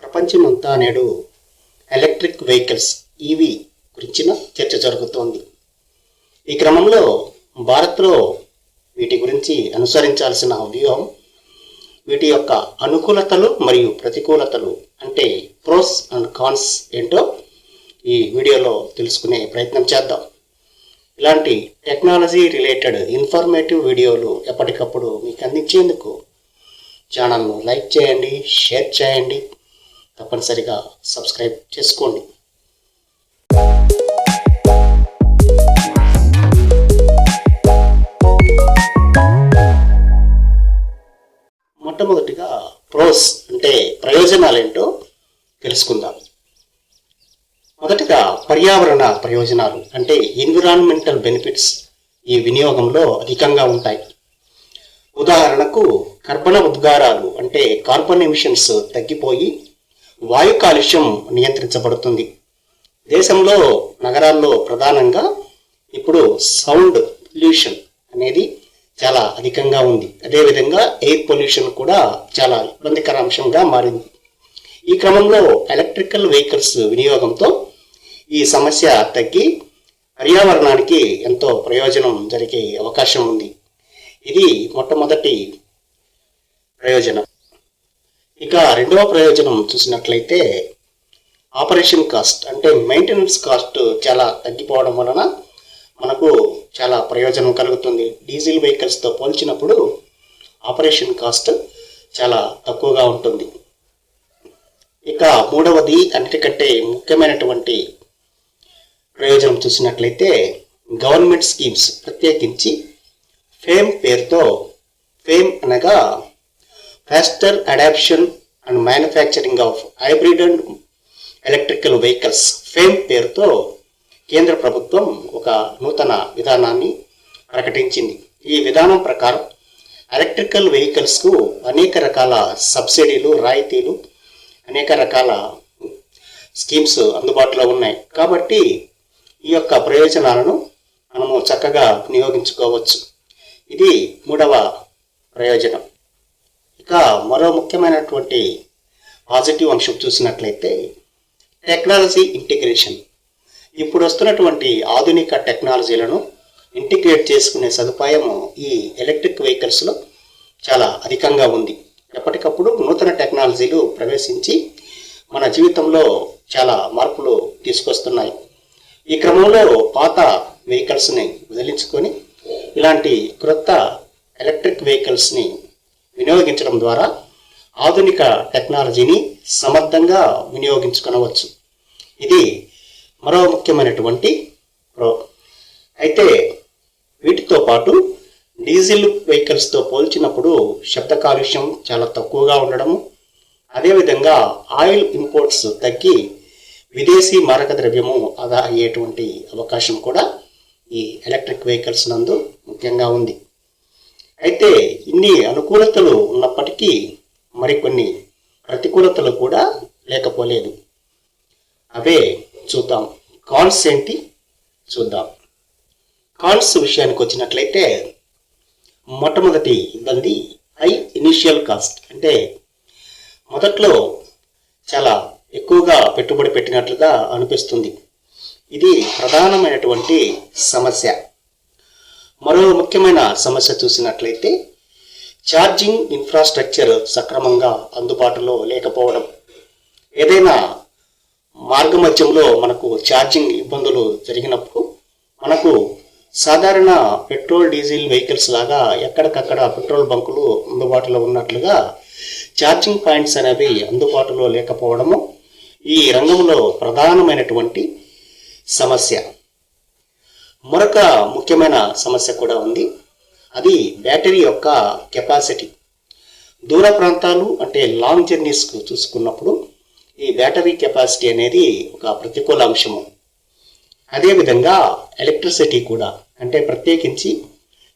ప్రపంచమంతా నేడు electric vehicles EV గురించిన చర్చ జరుగుతోంది. ఈ క్రమంలో భారత్లో వీటి గురించి అనుసరించాల్సిన వ్యూహం, వీటి యొక్క అనుకూలతలు మరియు ప్రతికూలతలు అంటే ప్రోస్ అండ్ కాన్స్ ఏంటో ఈ వీడియోలో తెలుసుకునే ప్రయత్నం చేద్దాం. ఇలాంటి టెక్నాలజీ రిలేటెడ్ ఇన్ఫర్మేటివ్ వీడియోలు ఎప్పటికప్పుడు మీకు అందించేందుకు ఛానల్ను లైక్ చేయండి, షేర్ చేయండి, తప్పనిసరిగా సబ్స్క్రైబ్ చేసుకోండి. మొట్టమొదటిగా ప్రోస్ అంటే ప్రయోజనాలు ఏంటో తెలుసుకుందాం. మొదటిగా పర్యావరణ ప్రయోజనాలు అంటే ఎన్విరాన్మెంటల్ బెనిఫిట్స్ ఈ వినియోగంలో అధికంగా ఉంటాయి. ఉదాహరణకు కర్బన ఉద్గారాలు అంటే కార్బన్ ఎమిషన్స్ తగ్గిపోయి వాయు కాలుష్యం నియంత్రించబడుతుంది. దేశంలో నగరాల్లో ప్రధానంగా ఇప్పుడు సౌండ్ పొల్యూషన్ అనేది చాలా అధికంగా ఉంది. అదేవిధంగా ఎయిర్ పొల్యూషన్ కూడా చాలా ఇబ్బందికర అంశంగా మారింది. ఈ క్రమంలో ఎలక్ట్రికల్ వెహికల్స్ వినియోగంతో ఈ సమస్య తగ్గి పర్యావరణానికి ఎంతో ప్రయోజనం జరిగే అవకాశం ఉంది. ఇది మొట్టమొదటి ప్రయోజనం. ఇక రెండవ ప్రయోజనం చూసినట్లయితే ఆపరేషన్ కాస్ట్ అంటే మెయింటెనెన్స్ కాస్ట్ చాలా తగ్గిపోవడం వలన మనకు చాలా ప్రయోజనం కలుగుతుంది. డీజిల్ వెహికల్స్తో పోల్చినప్పుడు ఆపరేషన్ కాస్ట్ చాలా తక్కువగా ఉంటుంది. ఇక మూడవది అన్నిటికంటే ముఖ్యమైనటువంటి ప్రయోజనం చూసినట్లయితే గవర్నమెంట్ స్కీమ్స్, ప్రత్యేకించి ఫేమ్ పేరుతో, ఫేమ్ అనగా faster adoption and manufacturing of hybrid and electrical vehicles, fame పేరుతో కేంద్ర ప్రభుత్వం ఒక నూతన విధానాన్ని ప్రకటించింది. ఈ విధానం ప్రకారం ఎలక్ట్రికల్ వెహికల్స్కు అనేక రకాల సబ్సిడీలు, రాయితీలు, అనేక రకాల స్కీమ్స్ అందుబాటులో ఉన్నాయి. కాబట్టి ఈ యొక్క ప్రయోజనాలను మనము చక్కగా వినియోగించుకోవచ్చు. ఇది మూడవ ప్రయోజనం. ఇక మరో ముఖ్యమైనటువంటి పాజిటివ్ అంశం చూసినట్లయితే టెక్నాలజీ ఇంటిగ్రేషన్. ఇప్పుడు వస్తున్నటువంటి ఆధునిక టెక్నాలజీలను ఇంటిగ్రేట్ చేసుకునే సదుపాయం ఈ ఎలక్ట్రిక్ వెహికల్స్లో చాలా అధికంగా ఉంది. ఎప్పటికప్పుడు నూతన టెక్నాలజీలు ప్రవేశించి మన జీవితంలో చాలా మార్పులు తీసుకొస్తున్నాయి. ఈ క్రమంలో పాత వెహికల్స్ని వదిలించుకొని ఇలాంటి క్రొత్త ఎలక్ట్రిక్ వెహికల్స్ని వినియోగించడం ద్వారా ఆధునిక టెక్నాలజీని సమర్థంగా వినియోగించుకొనవచ్చు. ఇది మరో ముఖ్యమైనటువంటి ప్రో. అయితే వీటితో పాటు డీజిల్ వెహికల్స్తో పోల్చినప్పుడు శబ్ద కాలుష్యం చాలా తక్కువగా ఉండడము, అదేవిధంగా ఆయిల్ ఇంపోర్ట్స్ తగ్గి విదేశీ మారక ద్రవ్యము ఆదా అయ్యేటువంటి అవకాశం కూడా ఈ ఎలక్ట్రిక్ వెహికల్స్ నందు ముఖ్యంగా ఉంది. అయితే ఇన్ని అనుకూలతలు ఉన్నప్పటికీ మరికొన్ని ప్రతికూలతలు కూడా లేకపోలేదు. అవే చూద్దాం. కాన్స్ ఏంటి చూద్దాం. కాన్స్ విషయానికి వచ్చినట్లయితే మొట్టమొదటి ఇబ్బంది హై ఇనిషియల్ కాస్ట్ అంటే మొదట్లో చాలా ఎక్కువగా పెట్టుబడి పెట్టినట్లుగా అనిపిస్తుంది. ఇది ప్రధానమైనటువంటి సమస్య. మరో ముఖ్యమైన సమస్య చూసినట్లయితే ఛార్జింగ్ ఇన్ఫ్రాస్ట్రక్చర్ సక్రమంగా అందుబాటులో లేకపోవడం. ఏదైనా మార్గమధ్యంలో మనకు ఛార్జింగ్ ఇబ్బందులు జరిగినప్పుడు మనకు సాధారణ పెట్రోల్, డీజిల్ వెహికల్స్ లాగా ఎక్కడికక్కడ పెట్రోల్ బంకులు అందుబాటులో ఉన్నట్లుగా ఛార్జింగ్ పాయింట్స్ అనేవి అందుబాటులో లేకపోవడము ఈ రంగంలో ప్రధానమైనటువంటి సమస్య. మరొక ముఖ్యమైన సమస్య కూడా ఉంది. అది బ్యాటరీ యొక్క కెపాసిటీ. దూర ప్రాంతాలు అంటే లాంగ్ జర్నీస్కు చూసుకున్నప్పుడు ఈ బ్యాటరీ కెపాసిటీ అనేది ఒక ప్రతికూల అంశము. అదేవిధంగా ఎలక్ట్రిసిటీ కూడా, అంటే ప్రత్యేకించి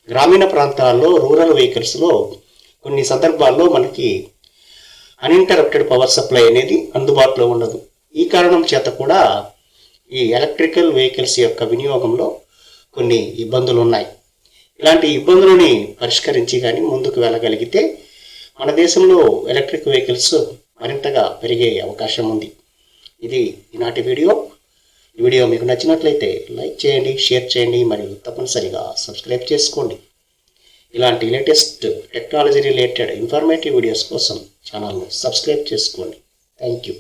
గ్రామీణ ప్రాంతాల్లో రూరల్ వెహికల్స్లో కొన్ని సందర్భాల్లో మనకి అన్ఇంటరప్టెడ్ పవర్ సప్లై అనేది అందుబాటులో ఉండదు. ఈ కారణం చేత కూడా ఈ ఎలక్ట్రికల్ వెహికల్స్ యొక్క వినియోగంలో కొన్ని ఇబ్బందులు ఉన్నాయి. ఇలాంటి ఇబ్బందులని పరిష్కరించి కానీ ముందుకు వెళ్ళగలిగితే మన దేశంలో ఎలక్ట్రిక్ వెహికల్స్ మరింతగా పెరిగే అవకాశం ఉంది. ఇది ఈనాటి వీడియో. ఈ వీడియో మీకు నచ్చినట్లయితే లైక్ చేయండి, షేర్ చేయండి మరియు తప్పనిసరిగా సబ్స్క్రైబ్ చేసుకోండి. ఇలాంటి latest technology related informative videos కోసం ఛానల్ను సబ్స్క్రైబ్ చేసుకోండి. Thank you.